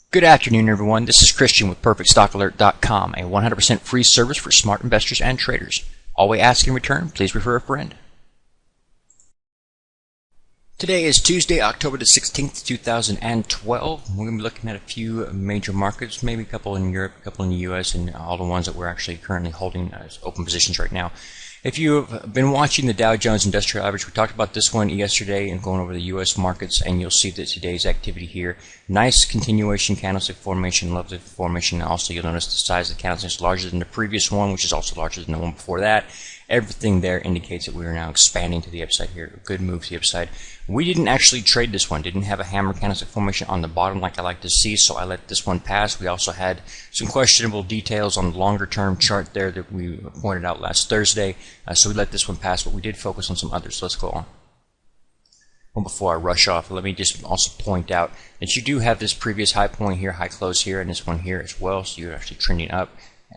Good afternoon, everyone. This is Christian with PerfectStockAlert.com, a 100% free service for smart investors and traders. All we ask in return, please refer a friend. Today is Tuesday, October the 16th, 2012. We're going to be looking at a few major markets, maybe a couple in Europe, a couple in the US, and all the ones that we're actually currently holding as open positions right now. If you've been watching the Dow Jones Industrial Average, we talked about this one yesterday and going over the U.S. markets, and you'll see that today's activity here, nice continuation candlestick formation, lovely formation. Also, you'll notice the size of the candlestick is larger than the previous one, which is also larger than the one before that. Everything there indicates that we are now expanding to the upside here. Good move to the upside. We didn't actually trade this one. Didn't have a hammer candlestick formation on the bottom like I like to see, so I let this one pass. We also had some questionable details on the longer term chart there that we pointed out last Thursday, so we let this one pass, but we did focus on some others. So let's go on. Well, before I rush off, let me just also point out that you do have this previous high point here, high close here, and this one here as well, so you're actually trending up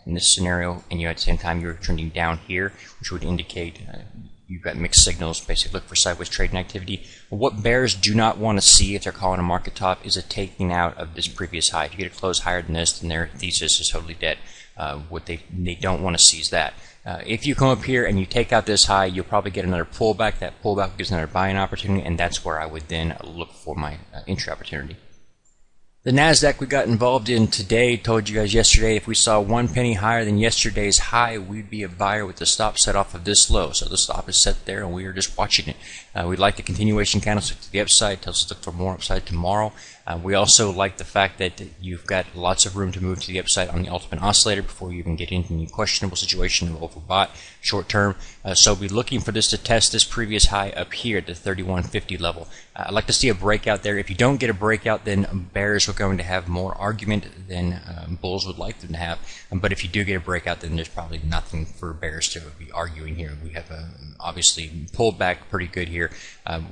in this scenario, and you at the same time you're trending down here, which would indicate you've got mixed signals. Basically look for sideways trading activity. What bears do not want to see if they're calling a market top is a taking out of this previous high. If you get a close higher than this, then their thesis is totally dead. What they don't want to see is that. If you come up here and you take out this high, you'll probably get another pullback. That pullback gives another buying opportunity, and that's where I would then look for my entry opportunity. The NASDAQ we got involved in today, told you guys yesterday, if we saw 1 penny higher than yesterday's high, we'd be a buyer with the stop set off of this low. So the stop is set there, and we are just watching it. We like the continuation candlestick to the upside, tells us to look for more upside tomorrow. We also like the fact that you've got lots of room to move to the upside on the ultimate oscillator before you even get into any questionable situation of overbought short term. So we'll be looking for this to test this previous high up here at the 3150 level. I'd like to see a breakout there. If you don't get a breakout, then bears are going to have more argument than bulls would like them to have. But if you do get a breakout, then there's probably nothing for bears to be arguing here. We have obviously pulled back pretty good here.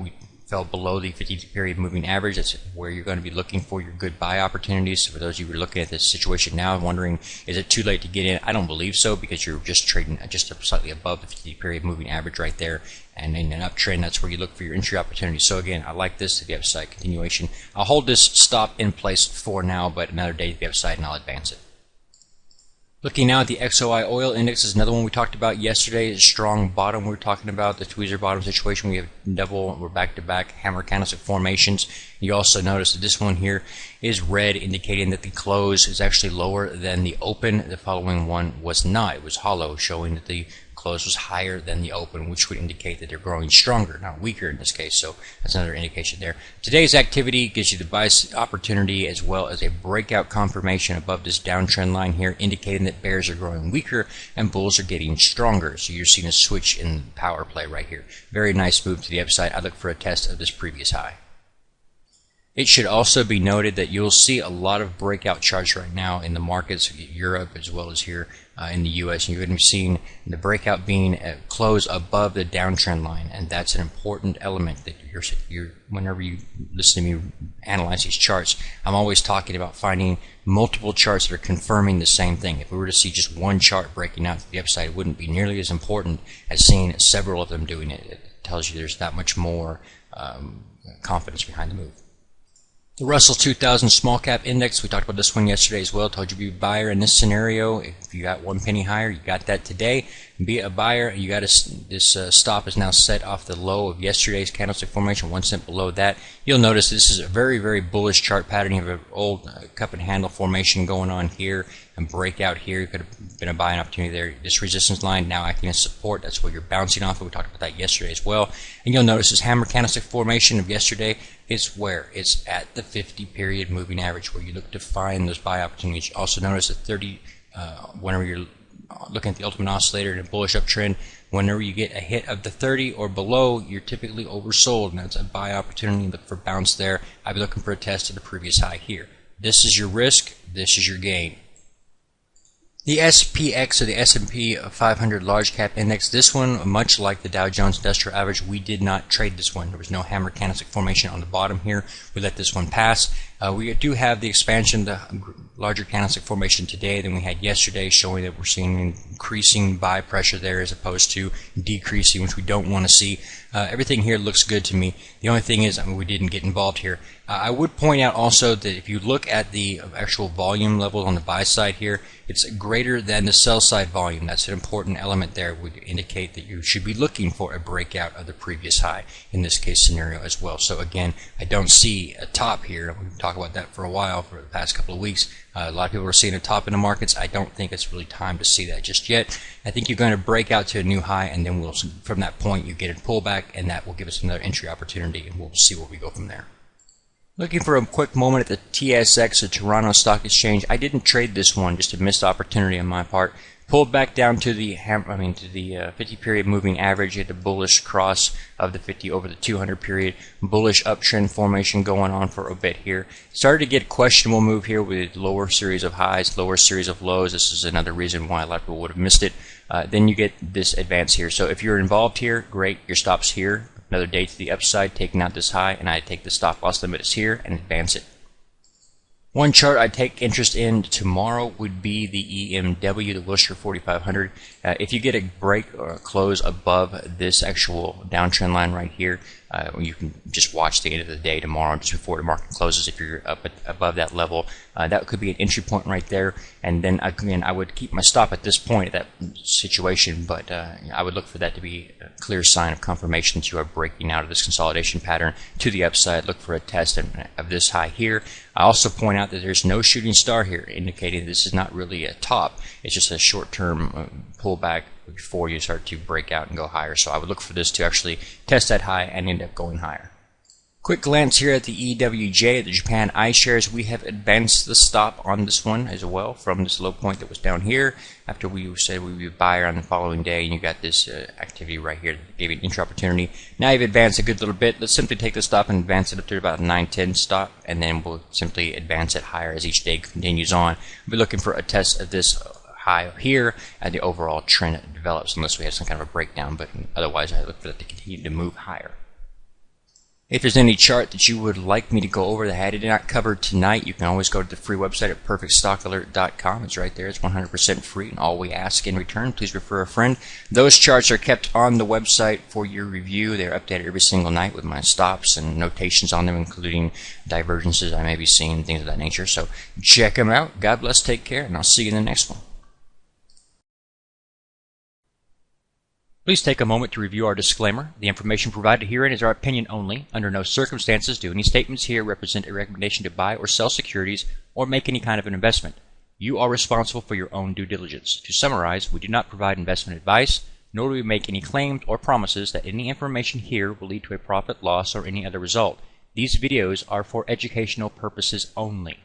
We fell below the 50-period moving average. That's where you're going to be looking for your good buy opportunities. So for those of you who are looking at this situation now and wondering, is it too late to get in? I don't believe so, because you're just trading just slightly above the 50-period moving average right there. And in an uptrend, that's where you look for your entry opportunities. So again, I like this to the upside continuation. I'll hold this stop in place for now, but another day to the upside, and I'll advance it. Looking now at the XOI oil index is another one we talked about yesterday. It's strong bottom we were talking about, the tweezer bottom situation. We have we're back-to-back hammer candlestick formations. You also notice that this one here is red, indicating that the close is actually lower than the open. The following one was not. It was hollow, showing that the close was higher than the open, which would indicate that they're growing stronger, not weaker in this case. So that's another indication there. Today's activity gives you the buy opportunity as well as a breakout confirmation above this downtrend line here, indicating that bears are growing weaker and bulls are getting stronger. So you're seeing a switch in power play right here. Very nice move to the upside. I look for a test of this previous high. It should also be noted that you'll see a lot of breakout charts right now in the markets, Europe as well as here in the U.S. And you're going to be seeing the breakout being close above the downtrend line, and that's an important element that you're whenever you listen to me analyze these charts, I'm always talking about finding multiple charts that are confirming the same thing. If we were to see just one chart breaking out to the upside, it wouldn't be nearly as important as seeing several of them doing it. It tells you there's that much more confidence behind the move. The Russell 2000 Small Cap Index, we talked about this one yesterday as well. Told you to be a buyer in this scenario. If you got 1 penny higher, you got that today. Be a buyer. You got this stop is now set off the low of yesterday's candlestick formation, 1 cent below that. You'll notice this is a very, very bullish chart pattern. You have an old cup and handle formation going on here and breakout here. You could have been a buying opportunity there. This resistance line now acting as support. That's where you're bouncing off of. We talked about that yesterday as well. And you'll notice this hammer candlestick formation of yesterday is where it's at the 50-period moving average, where you look to find those buy opportunities. You also notice that 30, whenever you're looking at the ultimate oscillator in a bullish uptrend, whenever you get a hit of the 30 or below, you're typically oversold, and that's a buy opportunity. Look for bounce there. I'd be looking for a test of the previous high here. This is your risk. This is your gain. The SPX, or the S&P 500 Large Cap Index, this one, much like the Dow Jones Industrial Average, we did not trade this one. There was no hammer candlestick formation on the bottom here. We let this one pass. We do have the expansion, the larger candlestick formation today than we had yesterday, showing that we're seeing increasing buy pressure there as opposed to decreasing, which we don't want to see. Everything here looks good to me. The only thing is, we didn't get involved here. I would point out also that if you look at the actual volume level on the buy side here, it's greater than the sell side volume. That's an important element there. Would indicate that you should be looking for a breakout of the previous high in this case scenario as well. So again, I don't see a top here. We've talked about that for a while, for the past couple of weeks. A lot of people are seeing a top in the markets. I don't think it's really time to see that just yet. I think you're going to break out to a new high, and then from that point you get a pullback, and that will give us another entry opportunity, and we'll see where we go from there. Looking for a quick moment at the TSX, the Toronto Stock Exchange. I didn't trade this one, just a missed opportunity on my part. Pulled back down to the 50-period moving average. Hit a bullish cross of the 50 over the 200 period. Bullish uptrend formation going on for a bit here. Started to get questionable move here with lower series of highs, lower series of lows. This is another reason why a lot of people would have missed it. Then you get this advance here. So if you're involved here, great. Your stop's here. Another day to the upside, taking out this high, and I take the stop loss limit is here and advance it. One chart I take interest in tomorrow would be the EMW, the Wilshire 4500. If you get a break or a close above this actual downtrend line right here, you can just watch the end of the day tomorrow, just before the market closes. If you're up above that level, that could be an entry point right there. And then again, I would keep my stop at this point at that situation, but I would look for that to be a clear sign of confirmation that you are breaking out of this consolidation pattern to the upside. Look for a test of this high here. I also point out that there's no shooting star here, indicating this is not really a top. It's just a short-term pullback before you start to break out and go higher. So I would look for this to actually test that high and end up going higher. Quick glance here at the EWJ, the Japan iShares. We have advanced the stop on this one as well from this low point that was down here after we said we would buy on the following day, and you got this activity right here that gave you an entry opportunity. Now you've advanced a good little bit. Let's simply take the stop and advance it up to about a 910 stop, and then we'll simply advance it higher as each day continues on. We'll be looking for a test of this high here and the overall trend develops, unless we have some kind of a breakdown, but otherwise I look for that to continue to move higher. If there's any chart that you would like me to go over that I did not cover tonight, you can always go to the free website at perfectstockalert.com. It's right there. It's 100% free, and all we ask in return, please refer a friend. Those charts are kept on the website for your review. They're updated every single night with my stops and notations on them, including divergences I may be seeing, things of that nature. So check them out. God bless, take care, and I'll see you in the next one. Please take a moment to review our disclaimer. The information provided herein is our opinion only. Under no circumstances do any statements here represent a recommendation to buy or sell securities or make any kind of an investment. You are responsible for your own due diligence. To summarize, we do not provide investment advice, nor do we make any claims or promises that any information here will lead to a profit, loss, or any other result. These videos are for educational purposes only.